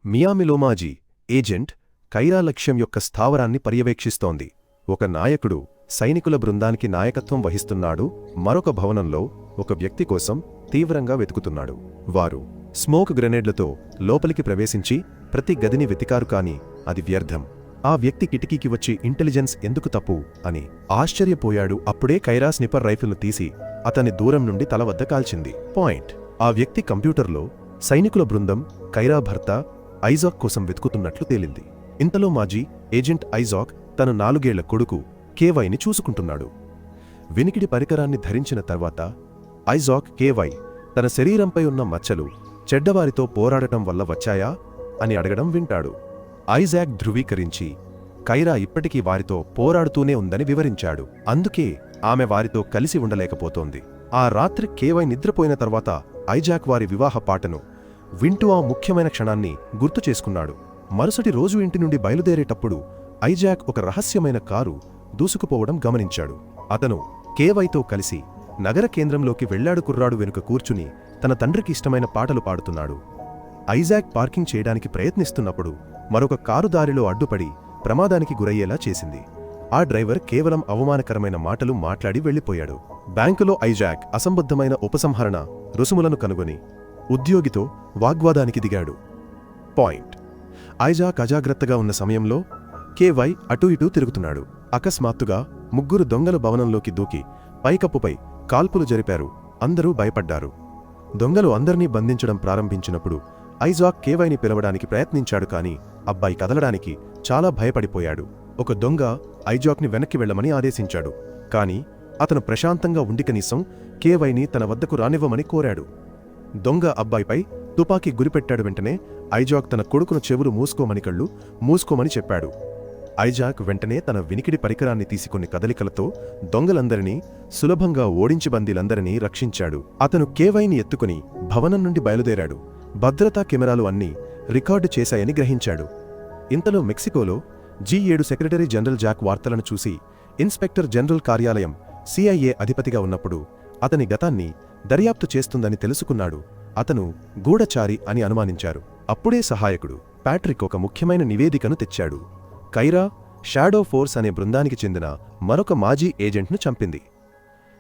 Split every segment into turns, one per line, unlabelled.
మియామిలోమాజీ agent Kiara లక్ష్యం యొక్క స్థావరాన్ని పర్యవేక్షిస్తోంది. ఒక నాయకుడు సైనికుల బృందానికి నాయకత్వం వహిస్తున్నాడు. మరొక భవనంలో ఒక వ్యక్తి కోసం తీవ్రంగా వెతుకుతున్నాడు. వారు స్మోక్ గ్రెనేడ్లతో లోపలికి ప్రవేశించి ప్రతి గదిని వెతికారు, కాని అది వ్యర్థం. ఆ వ్యక్తి కిటికీకి వచ్చి ఇంటెలిజెన్స్ ఎందుకు తప్పు అని ఆశ్చర్యపోయాడు. అప్పుడే కైరా స్నిపర్ రైఫిల్ను తీసి అతని దూరం నుండి తల వద్ద కాల్చింది. పాయింట్. ఆ వ్యక్తి కంప్యూటర్లో సైనికుల బృందం కైరా భర్త ఐజాక్ కోసం వెతుకుతున్నట్లు తేలింది. ఇంతలో మాజీ ఏజెంట్ ఐజాక్ తన 4 ఏళ్ల కొడుకు కేవైని చూసుకుంటున్నాడు. వినికిడి పరికరాన్ని ధరించిన తర్వాత ఐజాక్ కేవై తన శరీరంపై ఉన్న మచ్చలు చెడ్డవారితో పోరాడటం వల్ల వచ్చాయా అని అడగడం వింటాడు. ఐజాక్ ధృవీకరించి కైరా ఇప్పటికీ వారితో పోరాడుతూనే ఉందని వివరించాడు. అందుకే ఆమె వారితో కలిసి ఉండలేకపోతోంది. ఆ రాత్రి కేవై నిద్రపోయిన తర్వాత ఐజాక్ వారి వివాహ పాటను వింటూ ఆ ముఖ్యమైన క్షణాన్ని గుర్తు చేసుకున్నాడు. మరుసటి రోజు ఇంటి నుండి బయలుదేరేటప్పుడు ఐజాక్ ఒక రహస్యమైన కారు దూసుకుపోవడం గమనించాడు. అతను కేవైతో కలిసి నగర కేంద్రంలోకి వెళ్లాడు. కుర్రాడు వెనుక కూర్చుని తన తండ్రికి ఇష్టమైన పాటలు పాడుతున్నాడు. ఐజాక్ పార్కింగ్ చేయడానికి ప్రయత్నిస్తున్నప్పుడు మరొక కారు దారిలో అడ్డుపడి ప్రమాదానికి గురయ్యేలా చేసింది. ఆ డ్రైవర్ కేవలం అవమానకరమైన మాటలు మాట్లాడి వెళ్లిపోయాడు. బ్యాంకులో ఐజాక్ అసంబద్ధమైన ఉపసంహరణ రుసుములను కనుగొని ఉద్యోగితో వాగ్వాదానికి దిగాడు. పాయింట్. ఐజాక్ అజాగ్రత్తగా ఉన్న సమయంలో కేవై అటూ ఇటూ తిరుగుతున్నాడు. అకస్మాత్తుగా 3 దొంగలు భవనంలోకి దూకి పైకప్పుపై కాల్పులు జరిపారు. అందరూ భయపడ్డారు. దొంగలు అందర్నీ బంధించడం ప్రారంభించినప్పుడు ఐజాక్ కేవైని పిలవడానికి ప్రయత్నించాడు, కాని అబ్బాయి కదలడానికి చాలా భయపడిపోయాడు. ఒక దొంగ ఐజాక్ని వెనక్కి వెళ్లమని ఆదేశించాడు, కాని అతను ప్రశాంతంగా ఉండి కనీసం కేవైని తన వద్దకు రానివ్వమని కోరాడు. దొంగ అబ్బాయిపై తుపాకీ గురిపెట్టాడు. వెంటనే ఐజాక్ తన కొడుకును చెవులు మూసుకోమని, కళ్ళు మూసుకోమని చెప్పాడు. ఐజాక్ వెంటనే తన వినికిడి పరికరాన్ని తీసి కొన్ని కదలికలతో దొంగలందరినీ సులభంగా ఓడించి బందీలందరినీ రక్షించాడు. అతను కేవైని ఎత్తుకుని భవనం నుండి బయలుదేరాడు. భద్రతా కెమెరాలు అన్నీ రికార్డు చేశాయని గ్రహించాడు. ఇంతలో మెక్సికోలో G7 సెక్రటరీ జనరల్ జాక్ వార్తలను చూసి ఇన్స్పెక్టర్ జనరల్ కార్యాలయం CIA అధిపతిగా ఉన్నప్పుడు అతని గతాన్ని దర్యాప్తు చేస్తుందని తెలుసుకున్నాడు. అతను గూఢచారి అని అనుమానించారు. అప్పుడే సహాయకుడు ప్యాట్రిక్ ఒక ముఖ్యమైన నివేదికను తెచ్చాడు. కైరా షాడో ఫోర్స్ అనే బృందానికి చెందిన మరొక మాజీ ఏజెంట్ను చంపింది.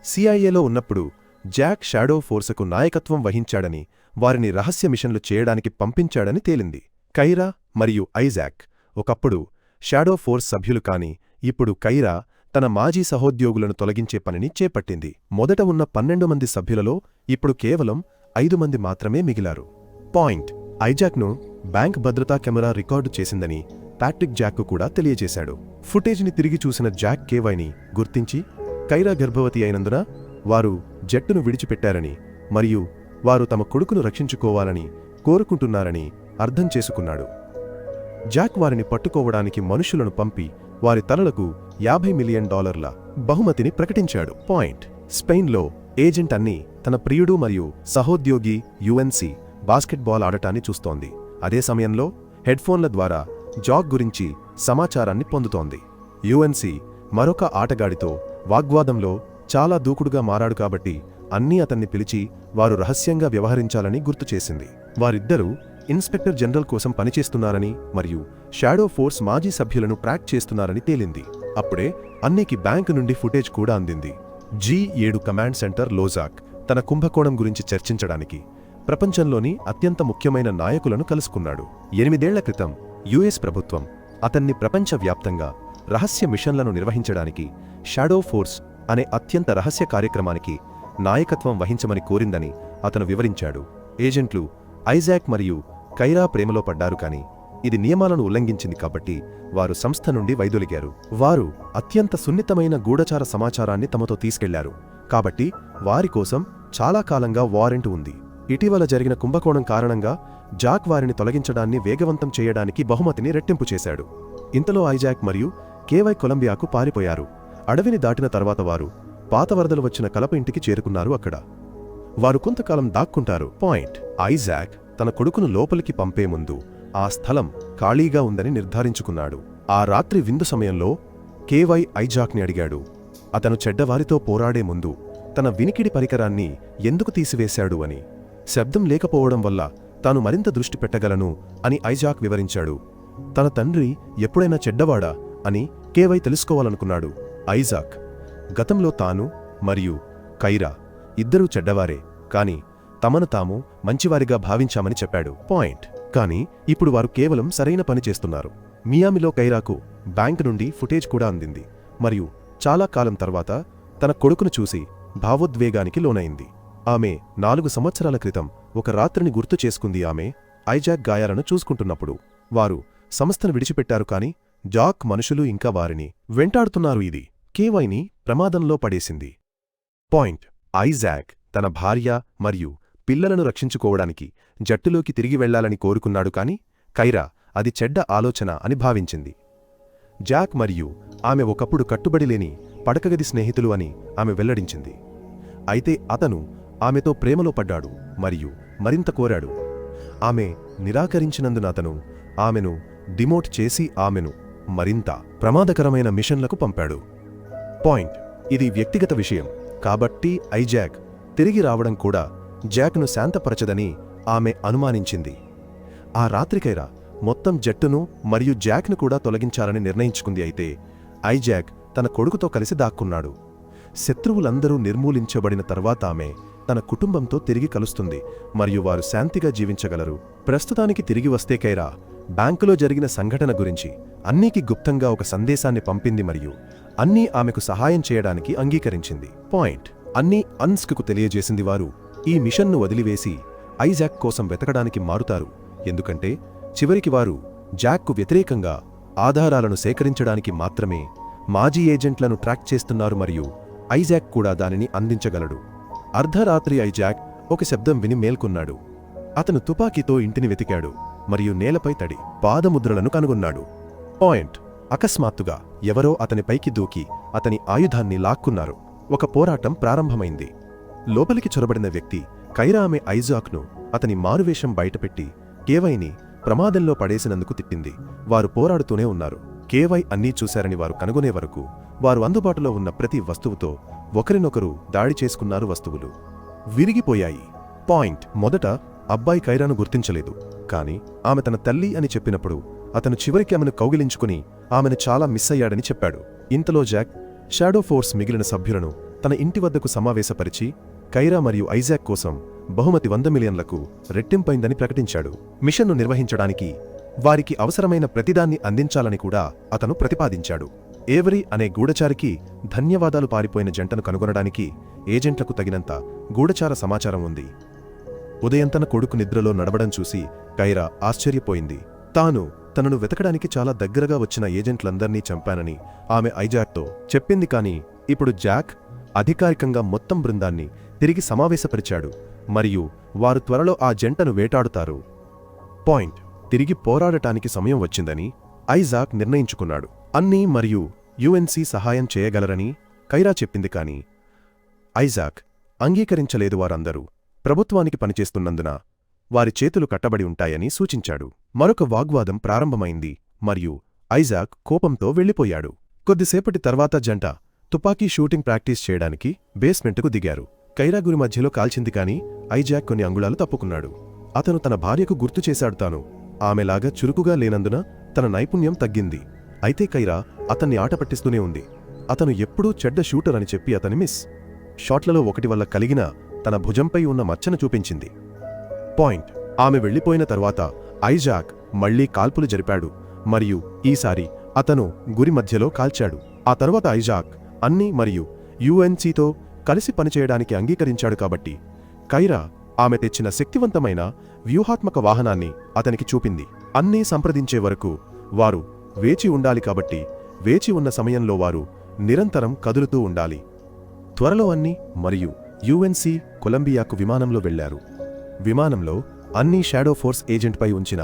CIAలో ఉన్నప్పుడు జాక్ షాడో ఫోర్సుకు నాయకత్వం వహించాడని, వారిని రహస్య మిషన్లు చేయడానికి పంపించాడని తేలింది. కైరా మరియు ఐజాక్ ఒకప్పుడు షాడో ఫోర్స్ సభ్యులు, కాని ఇప్పుడు కైరా తన మాజీ సహోద్యోగులను తొలగించే పనిని చేపట్టింది. మొదట ఉన్న 12 మంది సభ్యులలో ఇప్పుడు కేవలం 5 మంది మాత్రమే మిగిలారు. పాయింట్. ఐజాక్ను బ్యాంక్ భద్రతా కెమెరా రికార్డు చేసిందని ప్యాట్రిక్ జాక్కు కూడా తెలియజేశాడు. ఫుటేజ్ని తిరిగి చూసిన జాక్ కేవైని గుర్తించి కైరా గర్భవతి అయినందున వారు జట్టును విడిచిపెట్టారని మరియు వారు తమ కొడుకును రక్షించుకోవాలని కోరుకుంటున్నారని అర్థం చేసుకున్నాడు. జాక్ వారిని పట్టుకోవడానికి మనుషులను పంపి వారి తలలకు $50 మిలియన్ బహుమతిని ప్రకటించాడు. పాయింట్. స్పెయిన్లో ఏజెంట్ అన్నీ తన ప్రియుడు మరియు సహోద్యోగి UNC బాస్కెట్బాల్ ఆడటాన్ని చూస్తోంది. అదే సమయంలో హెడ్ఫోన్ల ద్వారా జాక్ గురించి సమాచారాన్ని పొందుతోంది. UNC మరొక ఆటగాడితో వాగ్వాదంలో చాలా దూకుడుగా మారాడు కాబట్టి అన్నీ అతన్ని పిలిచి వారు రహస్యంగా వ్యవహరించాలని గుర్తుచేసింది. వారిద్దరూ ఇన్స్పెక్టర్ జనరల్ కోసం పనిచేస్తున్నారని మరియు షాడో ఫోర్స్ మాజీ సభ్యులను ట్రాక్ చేస్తున్నారని తేలింది. అప్పుడే అన్నీకి బ్యాంకు నుండి ఫుటేజ్ కూడా అందింది. G7 కమాండ్ సెంటర్ లోజాక్ తన కుంభకోణం గురించి చర్చించడానికి ప్రపంచంలోని అత్యంత ముఖ్యమైన నాయకులను కలుసుకున్నాడు. 8 ఏళ్ల క్రితం US ప్రభుత్వం అతన్ని ప్రపంచవ్యాప్తంగా రహస్య మిషన్లను నిర్వహించడానికి షాడో ఫోర్స్ అనే అత్యంత రహస్య కార్యక్రమానికి నాయకత్వం వహించమని కోరిందని అతను వివరించాడు. ఏజెంట్లు ఐజాక్ మరియు కైరా ప్రేమలో పడ్డారు, కాని ఇది నియమాలను ఉల్లంఘించింది కాబట్టి వారు సంస్థ నుండి వైదొలిగారు. వారు అత్యంత సున్నితమైన గూఢచార సమాచారాన్ని తమతో తీసుకెళ్లారు కాబట్టి వారి కోసం చాలా కాలంగా వారెంట్ ఉంది. ఇటీవల జరిగిన కుంభకోణం కారణంగా జాక్ వారిని తొలగించడాన్ని వేగవంతం చేయడానికి బహుమతిని రెట్టింపు చేశాడు. ఇంతలో ఐజాక్ మరియు కేవై కొలంబియాకు పారిపోయారు. అడవిని దాటిన తర్వాత వారు పాత వరదలు వచ్చిన కలప ఇంటికి చేరుకున్నారు. అక్కడ వారు కొంతకాలం దాక్కుంటారు. పాయింట్. ఐజాక్ తన కొడుకును లోపలికి పంపే ముందు ఆ స్థలం ఖాళీగా ఉందని నిర్ధారించుకున్నాడు. ఆ రాత్రి విందు సమయంలో కేవై ఐజాక్ని అడిగాడు, అతను చెడ్డవారితో పోరాడే ముందు తన వినికిడి పరికరాన్ని ఎందుకు తీసివేశాడు అని. శబ్దం లేకపోవడం వల్ల తాను మరింత దృష్టి పెట్టగలను అని ఐజాక్ వివరించాడు. తన తండ్రి ఎప్పుడైనా చెడ్డవాడా అని కేవై తెలుసుకోవాలనుకున్నాడు. ఐజాక్ గతంలో తాను మరియు కైరా ఇద్దరూ చెడ్డవారే, కాని తమను తాము మంచివారిగా భావించామని చెప్పాడు. పాయింట్. కాని ఇప్పుడు వారు కేవలం సరైన పని చేస్తున్నారు. మియామిలో కైరాకు బ్యాంక్ నుండి ఫుటేజ్ కూడా అందింది మరియు చాలా కాలం తర్వాత తన కొడుకును చూసి భావోద్వేగానికి లోనైంది. ఆమె 4 సంవత్సరాల క్రితం ఒక రాత్రిని గుర్తు చేసుకుంది. ఆమె ఐజాక్ గాయాలను చూసుకుంటున్నప్పుడు వారు సంస్థను విడిచిపెట్టారు, కాని జాక్ మనుషులు ఇంకా వారిని వెంటాడుతున్నారు. ఇది కేవైని ప్రమాదంలో పడేసింది. పాయింట్. ఐజాక్ తన భార్య మరియు పిల్లలను రక్షించుకోవడానికి జట్టులోకి తిరిగి వెళ్లాలని కోరుకున్నాడు, కాని కైరా అది చెడ్డ ఆలోచన అని భావించింది. జాక్ మరియు ఆమె ఒకప్పుడు కట్టుబడిలేని పడకగది స్నేహితులు అని ఆమె వెల్లడించింది. అయితే అతను ఆమెతో ప్రేమలో పడ్డాడు మరియు మరింత కోరాడు. ఆమె నిరాకరించినందున అతను ఆమెను డిమోట్ చేసి ఆమెను మరింత ప్రమాదకరమైన మిషన్లకు పంపాడు. పాయింట్. ఇది వ్యక్తిగత విషయం కాబట్టి ఐజాక్ తిరిగి రావడం కూడా జాక్ను శాంతపరచదని ఆమె అనుమానించింది. ఆ రాత్రికైరా మొత్తం జట్టును మరియు జాక్ను కూడా తొలగించాలని నిర్ణయించుకుంది. అయితే ఐజాక్ తన కొడుకుతో కలిసి దాక్కున్నాడు. శత్రువులందరూ నిర్మూలించబడిన తర్వాత ఆమె తన కుటుంబంతో తిరిగి కలుస్తుంది మరియు వారు శాంతిగా జీవించగలరు. ప్రస్తుతానికి తిరిగి వస్తే కైరా బ్యాంకులో జరిగిన సంఘటన గురించి అన్నీకి గుప్తంగా ఒక సందేశాన్ని పంపింది మరియు అన్నీ ఆమెకు సహాయం చేయడానికి అంగీకరించింది. పాయింట్. అన్నీ అన్స్కు తెలియజేసింది వారు ఈ మిషన్ను వదిలివేసి ఐజాక్ కోసం వెతకడానికి మారుతారు, ఎందుకంటే చివరికి వారు జాక్కు వ్యతిరేకంగా ఆధారాలను సేకరించడానికి మాత్రమే మాజీ ఏజెంట్లను ట్రాక్ చేస్తున్నారు మరియు ఐజాక్ కూడా దానిని అందించగలడు. అర్ధరాత్రి ఐజాక్ ఒక శబ్దం విని మేల్కొన్నాడు. అతను తుపాకీతో ఇంటిని వెతికాడు మరియు నేలపై తడి పాదముద్రలను కనుగొన్నాడు. పాయింట్. అకస్మాత్తుగా ఎవరో అతనిపైకి దూకి అతని ఆయుధాన్ని లాక్కున్నారు. ఒక పోరాటం ప్రారంభమైంది. లోపలికి చొరబడిన వ్యక్తి కైరా ఆమె ఐజాక్ను అతని మారువేషం బయటపెట్టి కేవైని ప్రమాదంలో పడేసినందుకు తిట్టింది. వారు పోరాడుతూనే ఉన్నారు. కేవై అన్నీ చూశారని వారు కనుగొనే వరకు వారు అందుబాటులో ఉన్న ప్రతి వస్తువుతో ఒకరినొకరు దాడి చేసుకున్నారు. వస్తువులు విరిగిపోయాయి. పాయింట్. మొదట అబ్బాయి కైరాను గుర్తించలేదు, కాని ఆమె తన తల్లి అని చెప్పినప్పుడు అతను చివరికి ఆమెను కౌగిలించుకుని ఆమెను చాలా మిస్ అయ్యాడని చెప్పాడు. ఇంతలో జాక్ షాడో ఫోర్స్ మిగిలిన సభ్యులను తన ఇంటి వద్దకు సమావేశపరిచి కైరా మరియు ఐజాక్ కోసం బహుమతి 100 మిలియన్లకు రెట్టింపైందని ప్రకటించాడు. మిషన్ను నిర్వహించడానికి వారికి అవసరమైన ప్రతిదాన్ని అందించాలని కూడా అతను ప్రతిపాదించాడు. ఏవరీ అనే గూఢచారికి ధన్యవాదాలు. పారిపోయిన జంటను కనుగొనడానికి ఏజెంట్లకు తగినంత గూఢచార సమాచారం ఉంది. ఉదయం తన కొడుకు నిద్రలో నడవడం చూసి కైరా ఆశ్చర్యపోయింది. తనను వెతకడానికి చాలా దగ్గరగా వచ్చిన ఏజెంట్లందర్నీ చంపానని ఆమె ఐజాక్తో చెప్పింది. కాని ఇప్పుడు జాక్ అధికారికంగా మొత్తం బృందాన్ని తిరిగి సమావేశపరిచాడు మరియు వారు త్వరలో ఆ జంటను వేటాడుతారు. పాయింట్. తిరిగి పోరాడటానికి సమయం వచ్చిందని ఐజాక్ నిర్ణయించుకున్నాడు. అన్నీ మరియు యుఎన్సి సహాయం చేయగలరని కైరా చెప్పింది, కాని ఐజాక్ అంగీకరించలేదు. వారందరూ ప్రభుత్వానికి పనిచేస్తున్నందున వారి చేతులు కట్టబడి ఉంటాయని సూచించాడు. మరొక వాగ్వాదం ప్రారంభమైంది మరియు ఐజాక్ కోపంతో వెళ్లిపోయాడు. కొద్దిసేపటి తర్వాత జంట తుపాకీ షూటింగ్ ప్రాక్టీస్ చేయడానికి బేస్మెంట్కు దిగారు. కైరా గురి మధ్యలో కాల్చింది, కాని ఐజాక్ కొన్ని అంగుళాలు తప్పుకున్నాడు. అతను తన భార్యకు గుర్తు చేశాడు తాను ఆమెలాగా చురుకుగా లేనందున తన నైపుణ్యం తగ్గింది. అయితే కైరా అతన్ని ఆట పట్టిస్తూనే ఉంది. అతను ఎప్పుడూ చెడ్డ షూటర్ అని చెప్పి అతని మిస్ షాట్లలో ఒకటి వల్ల కలిగిన తన భుజంపై ఉన్న మచ్చను చూపించింది. పాయింట్. ఆమె వెళ్లిపోయిన తర్వాత ఐజాక్ మళ్లీ కాల్పులు జరిపాడు మరియు ఈసారి అతను గురి మధ్యలో కాల్చాడు. ఆ తర్వాత ఐజాక్ అన్నీ మరియు యుఎన్సితో కలిసి పనిచేయడానికి అంగీకరించాడు. కాబట్టి కైరా ఆమె తెచ్చిన శక్తివంతమైన వ్యూహాత్మక వాహనాన్ని అతనికి చూపింది. అన్నీ సంప్రదించే వరకు వారు వేచి ఉండాలి, కాబట్టి వేచి ఉన్న సమయంలో వారు నిరంతరం కదులుతూ ఉండాలి. త్వరలో అన్నీ మరియు యుఎన్సి కొలంబియాకు విమానంలో వెళ్లారు. విమానంలో అన్నీ షాడో ఫోర్స్ ఏజెంట్పై ఉంచిన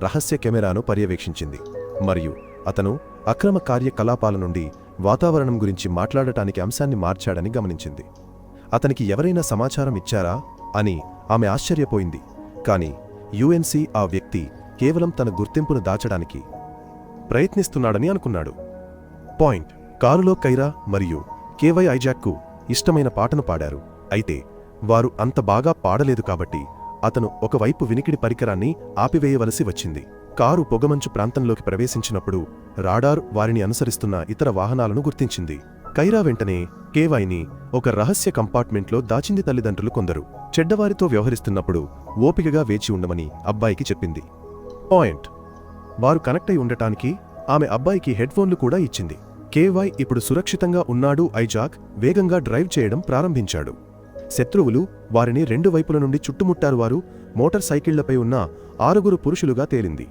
రహస్య కెమెరాను పర్యవేక్షించింది మరియు అతను అక్రమ కార్యకలాపాల నుండి వాతావరణం గురించి మాట్లాడటానికి అంశాన్ని మార్చాడని గమనించింది. అతనికి ఎవరైనా సమాచారం ఇచ్చారా అని ఆమె ఆశ్చర్యపోయింది. కాని యుఎన్సి ఆ వ్యక్తి కేవలం తన గుర్తింపును దాచడానికి ప్రయత్నిస్తున్నాడని అనుకున్నాడు. పాయింట్. కారులో కైరా మరియు కేవై ఐజాక్కు ఇష్టమైన పాటను పాడారు. అయితే వారు అంత బాగా పాడలేదు, కాబట్టి అతను ఒకవైపు వినికిడి పరికరాన్ని ఆపివేయవలసి వచ్చింది. కారు పొగమంచు ప్రాంతంలోకి ప్రవేశించినప్పుడు రాడార్ వారిని అనుసరిస్తున్న ఇతర వాహనాలను గుర్తించింది. కైరా వెంటనే కేవైని ఒక రహస్య కంపార్ట్మెంట్లో దాచింది. తల్లిదండ్రులు కొందరు చెడ్డవారితో వ్యవహరిస్తున్నప్పుడు ఓపికగా వేచి ఉండమని అబ్బాయికి చెప్పింది. పాయింట్. వారు కనెక్ట్ అయి ఉండటానికి ఆమె అబ్బాయికి హెడ్ఫోన్లు కూడా ఇచ్చింది. కేవై ఇప్పుడు సురక్షితంగా ఉన్నాడు. ఐజాక్ వేగంగా డ్రైవ్ చేయడం ప్రారంభించాడు. శత్రువులు వారిని రెండు వైపుల నుండి చుట్టుముట్టారు. వారు మోటార్ సైకిళ్లపై ఉన్న 6 పురుషులుగా తేలింది.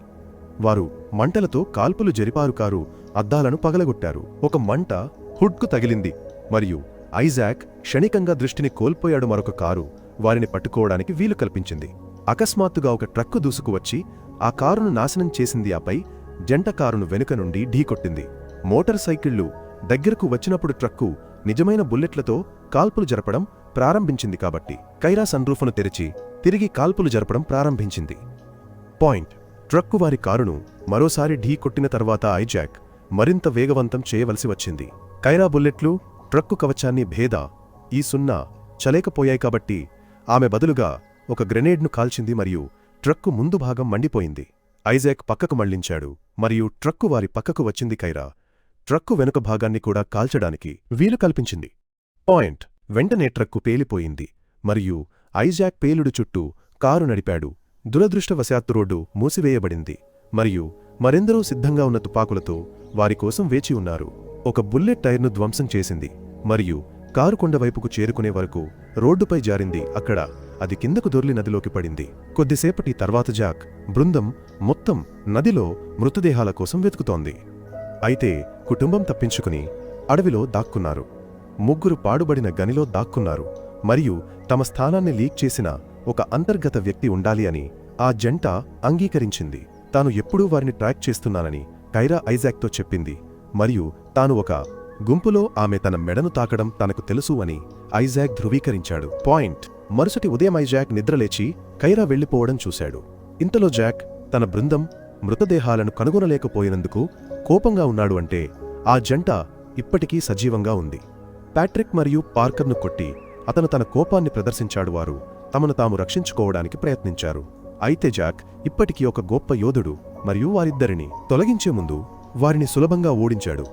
వారు మంటలతో కాల్పులు జరిపారు. కారు అద్దాలను పగలగొట్టారు. ఒక మంట హుడ్కు తగిలింది మరియు ఐజాక్ క్షణికంగా దృష్టిని కోల్పోయాడు. మరొక కారు వారిని పట్టుకోవడానికి వీలు కల్పించింది. అకస్మాత్తుగా ఒక ట్రక్కు దూసుకువచ్చి ఆ కారును నాశనం చేసింది. ఆపై జంట కారును వెనుక నుండి ఢీకొట్టింది. మోటార్ సైకిళ్లు దగ్గరకు వచ్చినప్పుడు ట్రక్కు నిజమైన బుల్లెట్లతో కాల్పులు జరపడం ప్రారంభించింది. కాబట్టి కైరా సన్రూఫ్ను తెరిచి తిరిగి కాల్పులు జరపడం ప్రారంభించింది. పాయింట్. ట్రక్కు వారి కారును మరోసారి ఢీ కొట్టిన తర్వాత ఐజాక్ మరింత వేగవంతం చేయవలసి వచ్చింది. కైరా బుల్లెట్లు ట్రక్కు కవచాన్ని భేద ఈ సున్నా చలేకపోయాయి. కాబట్టి ఆమె బదులుగా ఒక గ్రెనేడ్ను కాల్చింది మరియు ట్రక్కు ముందు భాగం మండిపోయింది. ఐజాక్ పక్కకు మళ్లించాడు మరియు ట్రక్కు వారి పక్కకు వచ్చింది. కైరా ట్రక్కు వెనుక భాగాన్ని కూడా కాల్చడానికి వీలు కల్పించింది. పాయింట్. వెంటనే ట్రక్కు పేలిపోయింది మరియు ఐజాక్ పేలుడు చుట్టూ కారు నడిపాడు. దురదృష్టవశాత్తు రోడ్డు మూసివేయబడింది మరియు మరెందరో సిద్ధంగా ఉన్న తుపాకులతో వారికోసం వేచి ఉన్నారు. ఒక బుల్లెట్ టైర్ను ధ్వంసం చేసింది మరియు కారు కొండవైపుకు చేరుకునే వరకు రోడ్డుపై జారింది. అక్కడ అది కిందకు దొర్లి నదిలోకి పడింది. కొద్దిసేపటి తర్వాత జాక్ బృందం మొత్తం నదిలో మృతదేహాల కోసం వెతుకుతోంది. అయితే కుటుంబం తప్పించుకుని అడవిలో దాక్కున్నారు. 3 పాడుబడిన గనిలో దాక్కున్నారు మరియు తమ స్థానాన్ని లీక్ చేసిన ఒక అంతర్గత వ్యక్తి ఉండాలి అని ఆ జంట అంగీకరించింది. తాను ఎప్పుడూ వారిని ట్రాక్ చేస్తున్నానని కైరా ఐజాక్తో చెప్పింది మరియు తాను ఒక గుంపులో ఆమె తన మెడను తాకడం తనకు తెలుసు అని ఐజాక్ ధృవీకరించాడు. పాయింట్. మరుసటి ఉదయం ఐజాక్ నిద్రలేచి కైరా వెళ్లిపోవడం చూశాడు. ఇంతలో జాక్ తన బృందం మృతదేహాలను కనుగొనలేకపోయినందుకు కోపంగా ఉన్నాడు. అంటే ఆ జంట ఇప్పటికీ సజీవంగా ఉంది. ప్యాట్రిక్ మరియు పార్కర్ను కొట్టి అతను తన కోపాన్ని ప్రదర్శించాడు. వారు తమను తాము రక్షించుకోవడానికి ప్రయత్నించారు. అయితే జాక్ ఇప్పటికీ ఒక గొప్ప యోధుడు మరియు వారిద్దరిని తొలగించే ముందు వారిని సులభంగా ఓడించాడు.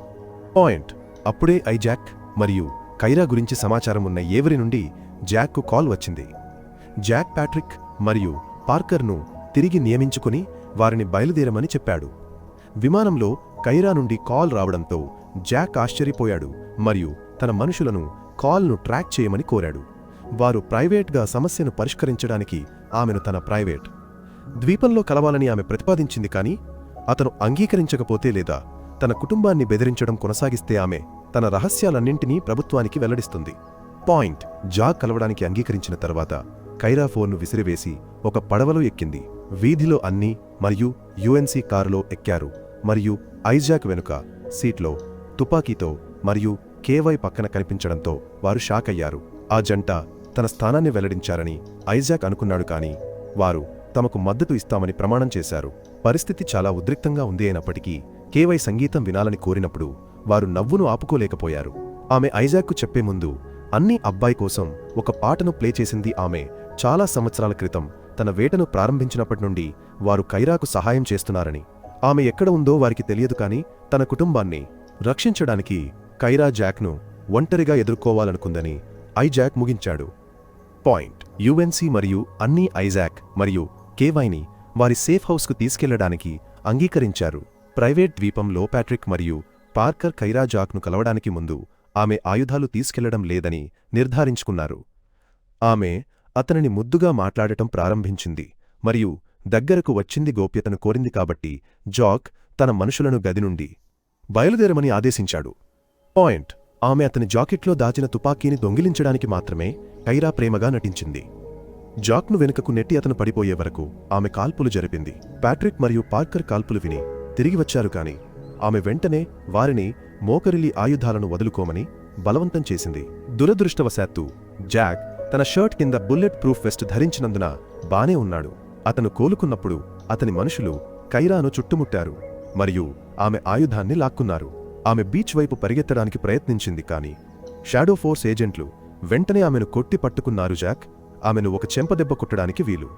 పాయింట్. అప్పుడే ఐజాక్ మరియు కైరా గురించి సమాచారం ఉన్న ఎవరి నుండి జాక్కు కాల్ వచ్చింది. జాక్ ప్యాట్రిక్ మరియు పార్కర్ను తిరిగి నియమించుకుని వారిని బయలుదేరమని చెప్పాడు. విమానంలో కైరా నుండి కాల్ రావడంతో జాక్ ఆశ్చర్యపోయాడు మరియు తన మనుషులను కాల్ను ట్రాక్ చేయమని కోరాడు. వారు ప్రైవేట్గా సమస్యను పరిష్కరించడానికి ఆమెను తన ప్రైవేట్ ద్వీపంలో కలవాలని ఆమె ప్రతిపాదించింది. కానీ అతను అంగీకరించకపోతే లేదా తన కుటుంబాన్ని బెదిరించడం కొనసాగిస్తే ఆమె తన రహస్యాలన్నింటినీ ప్రభుత్వానికి వెల్లడిస్తుంది. పాయింట్. జాక్ కలవడానికి అంగీకరించిన తర్వాత కైరా ఫోన్ను విసిరివేసి ఒక పడవలో ఎక్కింది. వీధిలో అన్నీ మరియు యుఎన్సీ కారులో ఎక్కారు మరియు ఐజాక్ వెనుక సీట్లో తుపాకీతో మరియు కేవై పక్కన కనిపించడంతో వారు షాక్ అయ్యారు. ఆ జంట తన స్థానాన్ని వెల్లడించారని ఐజాక్ అనుకున్నాడు. కానీ వారు తమకు మద్దతు ఇస్తామని ప్రమాణం చేశారు. పరిస్థితి చాలా ఉద్రిక్తంగా ఉంది. అయినప్పటికీ కేవై సంగీతం వినాలని కోరినప్పుడు వారు నవ్వును ఆపుకోలేకపోయారు. ఆమె ఐజాక్కు చెప్పే ముందు అన్నీ అబ్బాయి కోసం ఒక పాటను ప్లే చేసింది. ఆమె చాలా సంవత్సరాల క్రితం తన వేటను ప్రారంభించినప్పటి నుండి వారు కైరాకు సహాయం చేస్తున్నారని, ఆమె ఎక్కడ ఉందో వారికి తెలియదు. కానీ తన కుటుంబాన్ని రక్షించడానికి కైరా జాక్ను ఒంటరిగా ఎదుర్కోవాలనుకుందని ఐజాక్ ముగించాడు. పాయింట్. యుఎన్సీ మరియు అన్నీ ఐజాక్ మరియు కేవైని వారి సేఫ్ హౌస్కు తీసుకెళ్లడానికి అంగీకరించారు. ప్రైవేట్ ద్వీపంలో ప్యాట్రిక్ మరియు పార్కర్ కైరా జాక్ను కలవడానికి ముందు ఆమె ఆయుధాలు తీసుకెళ్లడం లేదని నిర్ధారించుకున్నారు. ఆమె అతనిని ముద్దుగా మాట్లాడటం ప్రారంభించింది మరియు దగ్గరకు వచ్చింది. గోప్యతను కోరింది. కాబట్టి జాక్ తన మనుషులను గది నుండి బయలుదేరమని ఆదేశించాడు. పాయింట్. ఆమె అతని జాకెట్లో దాచిన తుపాకీని దొంగిలించడానికి మాత్రమే కైరా ప్రేమగా నటించింది. జాక్ను వెనుకకు నెట్టి అతను పడిపోయే వరకు ఆమె కాల్పులు జరిపింది. ప్యాట్రిక్ మరియు పార్కర్ కాల్పులు విని తిరిగి వచ్చారు. కాని ఆమె వెంటనే వారిని మోకరిల్లి ఆయుధాలను వదులుకోమని బలవంతం చేసింది. దురదృష్టవశాత్తు జాక్ తన షర్ట్ కింద బుల్లెట్ ప్రూఫ్ వెస్ట్ ధరించినందున బానే ఉన్నాడు. అతను కోలుకున్నప్పుడు అతని మనుషులు కైరాను చుట్టుముట్టారు మరియు ఆమె ఆయుధాన్ని లాక్కున్నారు. ఆమె బీచ్ వైపు పరిగెత్తడానికి ప్రయత్నించింది. కాని షాడో ఫోర్స్ ఏజెంట్లు వెంటనే ఆమెను కొట్టి పట్టుకున్నారు. జాక్ ఆమెను ఒక చెంపదెబ్బ కొట్టడానికి వీలు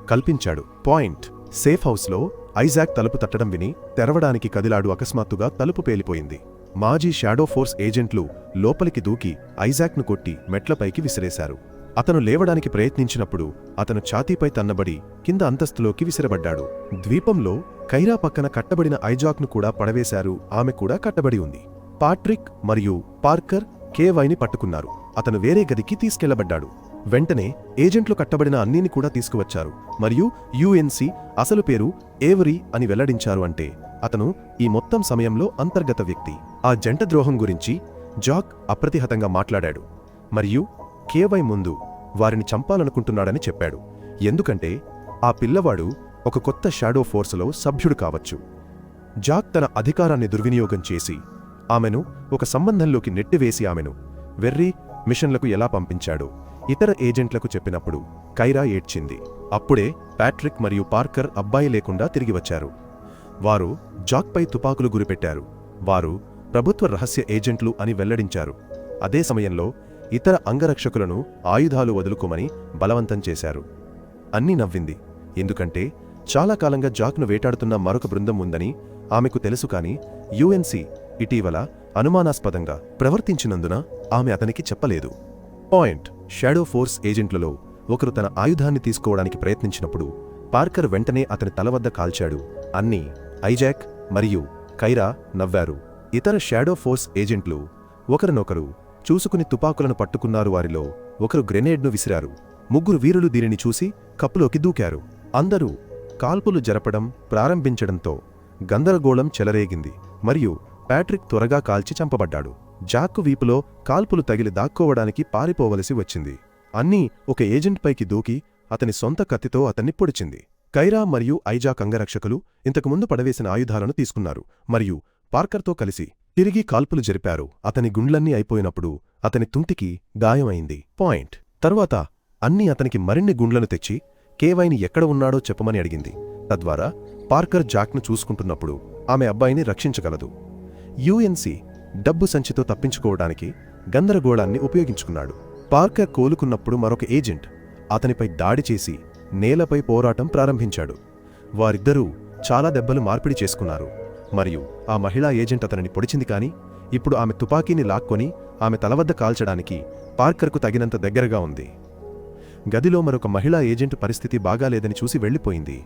కల్పించాడు. పాయింట్. సేఫ్ హౌస్లో ఐజాక్ తలుపు తట్టడం విని తెరవడానికి కదిలాడు. అకస్మాత్తుగా తలుపు పేలిపోయింది. మాజీ షాడో ఫోర్స్ ఏజెంట్లు లోపలికి దూకి ఐజాక్ను కొట్టి మెట్లపైకి విసిరేశారు. అతను లేవడానికి ప్రయత్నించినప్పుడు అతను ఛాతీపై తన్నబడి కింద అంతస్తులోకి విసిరబడ్డాడు. ద్వీపంలో కైరా పక్కన కట్టబడిన ఐజాక్ను కూడా పడవేశారు. ఆమె కూడా కట్టబడి ఉంది. పాట్రిక్ మరియు పార్కర్ కేవైని పట్టుకున్నారు. అతను వేరే గదికి తీసుకెళ్లబడ్డాడు. వెంటనే ఏజెంట్లు కట్టబడిన అన్నీని కూడా తీసుకువచ్చారు మరియు యుఎన్సి అసలు పేరు ఏవరీ అని వెల్లడించారు. అంటే అతను ఈ మొత్తం సమయంలో అంతర్గత వ్యక్తి. ఆ జంట ద్రోహం గురించి జాక్ అప్రతిహతంగా మాట్లాడాడు మరియు కేవై ముందు వారిని చంపాలనుకుంటున్నాడని చెప్పాడు. ఎందుకంటే ఆ పిల్లవాడు ఒక కొత్త షాడో ఫోర్సులో సభ్యుడు కావచ్చు. జాక్ తన అధికారాన్ని దుర్వినియోగం చేసి ఆమెను ఒక సంబంధంలోకి నెట్టివేసి ఆమెను వెర్రీ మిషన్లకు ఎలా పంపించాడో ఇతర ఏజెంట్లకు చెప్పినప్పుడు కైరా ఏడ్చింది. అప్పుడే పాట్రిక్ మరియు పార్కర్ అబ్బాయి లేకుండా తిరిగి వచ్చారు. వారు జాక్పై తుపాకులు గురిపెట్టారు. వారు ప్రభుత్వ రహస్య ఏజెంట్లు అని వెల్లడించారు. అదే సమయంలో ఇతర అంగరక్షకులను ఆయుధాలు వదులుకోమని బలవంతం చేశారు. అన్నీ నవ్వింది. ఎందుకంటే చాలా కాలంగా జాక్ను వేటాడుతున్న మరొక బృందం ఉందని ఆమెకు తెలుసు. కాని యుఎన్సి ఇటీవల అనుమానాస్పదంగా ప్రవర్తించినందున ఆమె అతనికి చెప్పలేదు. పాయింట్. షాడో ఫోర్స్ ఏజెంట్లలో ఒకరు తన ఆయుధాన్ని తీసుకోవడానికి ప్రయత్నించినప్పుడు పార్కర్ వెంటనే అతని తల వద్ద కాల్చాడు. అన్నీ ఐజాక్ మరియు కైరా నవ్వారు. ఇతర షాడో ఫోర్స్ ఏజెంట్లు ఒకరినొకరు చూసుకుని తుపాకులను పట్టుకున్నారు. వారిలో ఒకరు గ్రెనేడ్ను విసిరారు. ముగ్గురు వీరులు దీనిని చూసి కప్పులోకి దూకారు. అందరూ కాల్పులు జరపడం ప్రారంభించడంతో గందరగోళం చెలరేగింది మరియు పాట్రిక్ త్వరగా కాల్చి చంపబడ్డాడు. జాక్కు వీపులో కాల్పులు తగిలి దాక్కోవడానికి పారిపోవలసి వచ్చింది. అన్నీ ఒక ఏజెంట్పైకి దూకి అతని సొంత కత్తితో అతన్ని పొడిచింది. కైరా మరియు ఐజాక్ అంగరక్షకులు ఇంతకుముందు పడవేసిన ఆయుధాలను తీసుకున్నారు మరియు పార్కర్తో కలిసి తిరిగి కాల్పులు జరిపారు. అతని గుండ్లన్నీ అయిపోయినప్పుడు అతని తుంటికి గాయమైంది. పాయింట్. తరువాత అన్నీ అతనికి మరిన్ని గుండ్లను తెచ్చి కేవైని ఎక్కడ ఉన్నాడో చెప్పమని అడిగింది. తద్వారా పార్కర్ జాక్ను చూసుకుంటున్నప్పుడు ఆమె అబ్బాయిని రక్షించగలదు. యుఎన్సి డబ్బు సంచితో తప్పించుకోవడానికి గందరగోళాన్ని ఉపయోగించుకున్నాడు. పార్కర్ కోలుకున్నప్పుడు మరొక ఏజెంట్ అతనిపై దాడి చేసి నేలపై పోరాటం ప్రారంభించాడు. వారిద్దరూ చాలా దెబ్బలు మార్పిడి చేసుకున్నారు మరియు ఆ మహిళా ఏజెంట్ అతనిని పొడిచింది. కాని ఇప్పుడు ఆమె తుపాకీని లాక్కొని ఆమె తలవద్ద కాల్చడానికి పార్కర్కు తగినంత దగ్గరగా ఉంది. గదిలో మరొక మహిళా ఏజెంట్ పరిస్థితి బాగాలేదని చూసి వెళ్లిపోయింది.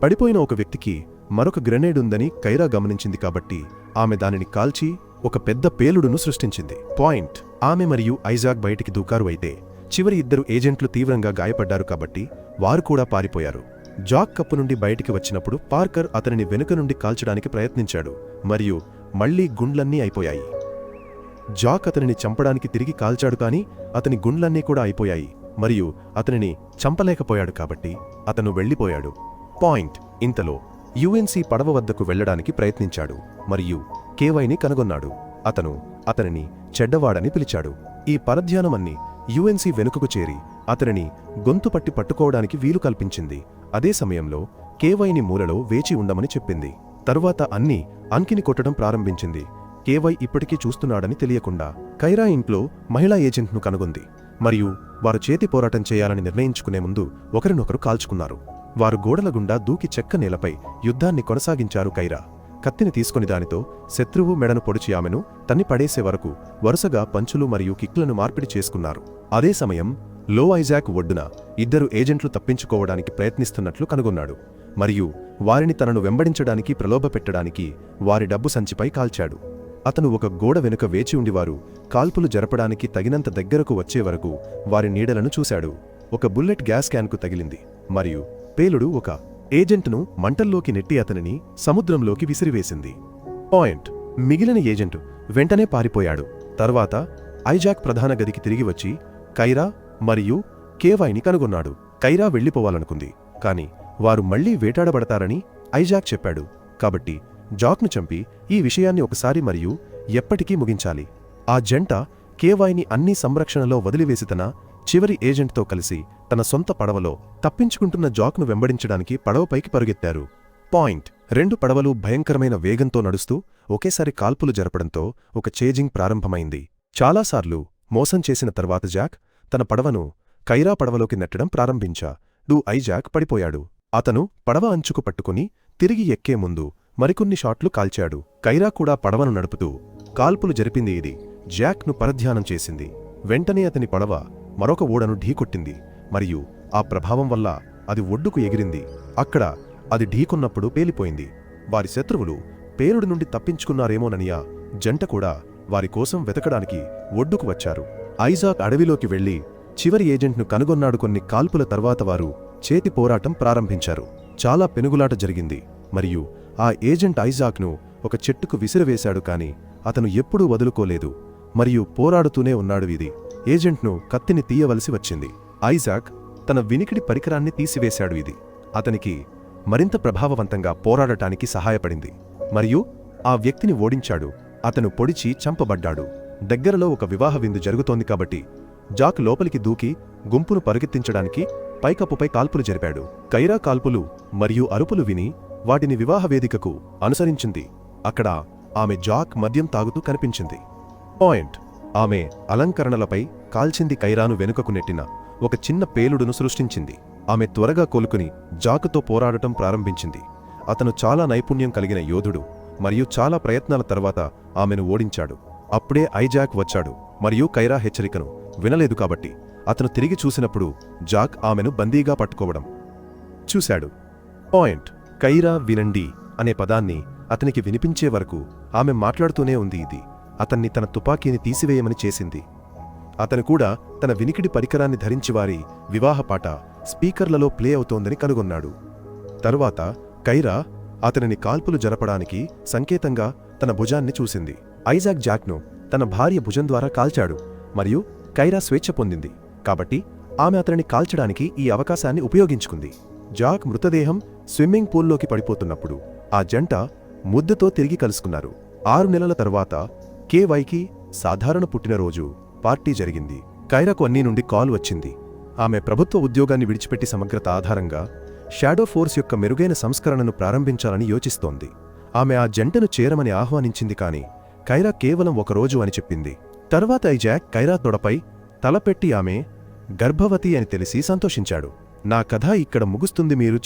పడిపోయిన ఒక వ్యక్తికి మరొక గ్రెనేడ్ ఉందని కైరా గమనించింది. కాబట్టి ఆమె దానిని కాల్చి ఒక పెద్ద పేలుడును సృష్టించింది. పాయింట్. ఆమె మరియు ఐజాక్ బయటికి దూకారు. అయితే చివరి ఇద్దరు ఏజెంట్లు తీవ్రంగా గాయపడ్డారు. కాబట్టి వారు కూడా పారిపోయారు. జాక్ కప్పు నుండి బయటికి వచ్చినప్పుడు పార్కర్ అతనిని వెనుక నుండి కాల్చడానికి ప్రయత్నించాడు మరియు మళ్లీ గుండ్లన్నీ అయిపోయాయి. జాక్ అతనిని చంపడానికి తిరిగి కాల్చాడు. కాని అతని గుండ్లన్నీ కూడా అయిపోయాయి మరియు అతనిని చంపలేకపోయాడు. కాబట్టి అతను వెళ్లిపోయాడు. పాయింట్. ఇంతలో యుఎన్సి పడవ వద్దకు వెళ్లడానికి ప్రయత్నించాడు మరియు కేవైని కనుగొన్నాడు. అతను అతనిని చెడ్డవాడని పిలిచాడు. ఈ పరధ్యానమన్నీ యుఎన్సి వెనుకకు చేరి అతనిని గొంతుపట్టి పట్టుకోవడానికి వీలు కల్పించింది. అదే సమయంలో కేవైని మూలలో వేచి ఉండమని చెప్పింది. తరువాత అన్నీ అంకిని కొట్టడం ప్రారంభించింది. కేవై ఇప్పటికీ చూస్తున్నాడని తెలియకుండా కైరా ఇంట్లో మహిళా ఏజెంట్ను కనుగొంది మరియు వారు చేతి పోరాటం చేయాలని నిర్ణయించుకునే ముందు ఒకరినొకరు కాల్చుకున్నారు. వారు గోడల గుండా దూకి చెక్క నేలపై యుద్ధాన్ని కొనసాగించారు. కైరా కత్తిని తీసుకుని దానితో శత్రువు మెడను పొడిచి ఆమెను తన్ని పడేసే వరకు వరుసగా పంచులు మరియు కిక్లను మార్పిడి చేసుకున్నారు. అదే సమయం లో ఐజాక్ ఒడ్డున ఇద్దరు ఏజెంట్లు తప్పించుకోవడానికి ప్రయత్నిస్తున్నట్లు కనుగొన్నాడు మరియు వారిని తనను వెంబడించడానికి ప్రలోభపెట్టడానికి వారి డబ్బు సంచిపై కాల్చాడు. అతను ఒక గోడ వెనుక వేచి ఉండివారు కాల్పులు జరపడానికి తగినంత దగ్గరకు వచ్చే వరకు వారి నీడలను చూశాడు. ఒక బుల్లెట్ గ్యాస్ క్యాన్కు తగిలింది మరియు పేలుడు ఒక ఏజెంట్ను మంటల్లోకి నెట్టి అతనిని సముద్రంలోకి విసిరివేసింది. పాయింట్. మిగిలిన ఏజెంటు వెంటనే పారిపోయాడు. తర్వాత ఐజాక్ ప్రధాన గదికి తిరిగి వచ్చి కైరా మరియు కేవైని కనుగొన్నాడు. కైరా వెళ్లిపోవాలనుకుంది. కాని వారు మళ్లీ వేటాడబడతారని ఐజాక్ చెప్పాడు. కాబట్టి జాక్ను చంపి ఈ విషయాన్ని ఒకసారి మరియు ఎప్పటికీ ముగించాలి. ఆ జంట కేవైని అన్ని సంరక్షణలో వదిలివేసి తన చివరి ఏజెంట్తో కలిసి తన సొంత పడవలో తప్పించుకుంటున్న జాక్ను వెంబడించడానికి పడవపైకి పరుగెత్తారు. పాయింట్. రెండు పడవలు భయంకరమైన వేగంతో నడుస్తూ ఒకేసారి కాల్పులు జరపడంతో ఒక చేజింగ్ ప్రారంభమైంది. చాలాసార్లు మోసం చేసిన తర్వాత జాక్ తన పడవను కైరా పడవలోకి నెట్టడం ప్రారంభించాడు. ఐజాక్ పడిపోయాడు. అతను పడవ అంచుకు పట్టుకుని తిరిగి ఎక్కే ముందు మరికొన్ని షాట్లు కాల్చాడు. కైరా కూడా పడవను నడుపుతూ కాల్పులు జరిపింది. ఇది జాక్ను పరధ్యానం చేసింది. వెంటనే అతని పడవ మరొక ఓడను ఢీకొట్టింది మరియు ఆ ప్రభావం వల్ల అది ఒడ్డుకు ఎగిరింది. అక్కడ అది ఢీకొన్నప్పుడు పేలిపోయింది. వారి శత్రువులు పేలుడు నుండి తప్పించుకున్నారేమోననియా జంట కూడా వారి కోసం వెతకడానికి ఒడ్డుకు వచ్చారు. ఐజాక్ అడవిలోకి వెళ్లి చివరి ఏజెంట్ను కనుగొన్నాడు. కొన్ని కాల్పుల తర్వాత వారు చేతి పోరాటం ప్రారంభించారు. చాలా పెనుగులాట జరిగింది మరియు ఆ ఏజెంట్ ఐజాక్ను ఒక చెట్టుకు విసిరివేశాడు. కాని అతను ఎప్పుడూ వదులుకోలేదు మరియు పోరాడుతూనే ఉన్నాడు. ఇది ఏజెంట్ను కత్తిని తీయవలసి వచ్చింది. ఐజాక్ తన వినికిడి పరికరాన్ని తీసివేశాడు. ఇది అతనికి మరింత ప్రభావవంతంగా పోరాడటానికి సహాయపడింది మరియు ఆ వ్యక్తిని ఓడించాడు. అతను పొడిచి చంపబడ్డాడు. దగ్గరలో ఒక వివాహ విందు జరుగుతోంది కాబట్టి జాక్ లోపలికి దూకి గుంపును పరుగెత్తించడానికి పైకప్పుపై కాల్పులు జరిపాడు. కైరా కాల్పులు మరియు అరుపులు విని వాటిని వివాహ వేదికకు అనుసరించింది. అక్కడ ఆమె జాక్ మద్యం తాగుతూ కనిపించింది. పాయింట్: ఆమె అలంకరణలపై కాల్చింది కైరాను వెనుకకు నెట్టిన ఒక చిన్న పేలుడును సృష్టించింది. ఆమె త్వరగా కోలుకుని జాక్తో పోరాడటం ప్రారంభించింది. అతను చాలా నైపుణ్యం కలిగిన యోధుడు మరియు చాలా ప్రయత్నాల తర్వాత ఆమెను ఓడించాడు. అప్పుడే ఐజాక్ వచ్చాడు మరియు కైరా హెచ్చరికను వినలేదు కాబట్టి అతను తిరిగి చూసినప్పుడు జాక్ ఆమెను బందీగా పట్టుకోవడం చూశాడు. పాయింట్: కైరా వినండి అనే పదాన్ని అతనికి వినిపించే వరకు ఆమె మాట్లాడుతూనే ఉంది. ఇది అతన్ని తన తుపాకీని తీసివేయమని చేసింది. అతను కూడా తన వినికిడి పరికరాన్ని ధరించి వారి వివాహ పాట స్పీకర్లలో ప్లే అవుతోందని కనుగొన్నాడు. తరువాత కైరా అతనిని కాల్పులు జరపడానికి సంకేతంగా తన భుజాన్ని చూసింది. ఐజాక్ జాక్ను తన భార్య భుజం ద్వారా కాల్చాడు మరియు కైరా స్వేచ్ఛ పొందింది కాబట్టి ఆమె అతనిని కాల్చడానికి ఈ అవకాశాన్ని ఉపయోగించుకుంది. జాక్ మృతదేహం స్విమ్మింగ్ పూల్లోకి పడిపోతున్నప్పుడు ఆ జంట ముద్దతో తిరిగి కలుసుకున్నారు. 6 నెలల తరువాత కేవైకి సాధారణ పుట్టినరోజు పార్టీ జరిగింది. కైరాకు అన్నీ నుండి కాల్ వచ్చింది. ఆమె ప్రభుత్వ ఉద్యోగాన్ని విడిచిపెట్టి సమగ్రత ఆధారంగా షాడో ఫోర్స్ యొక్క మెరుగైన సంస్కరణను ప్రారంభించాలని యోచిస్తోంది. ఆమె ఆ జంటను చేరమని ఆహ్వానించింది కాని కైరా కేవలం ఒకరోజు అని చెప్పింది. తర్వాత ఐజాక్ కైరా తొడపై తలపెట్టి ఆమె గర్భవతి అని తెలిసి సంతోషించాడు. నా కథ ఇక్కడ ముగుస్తుంది. మీరు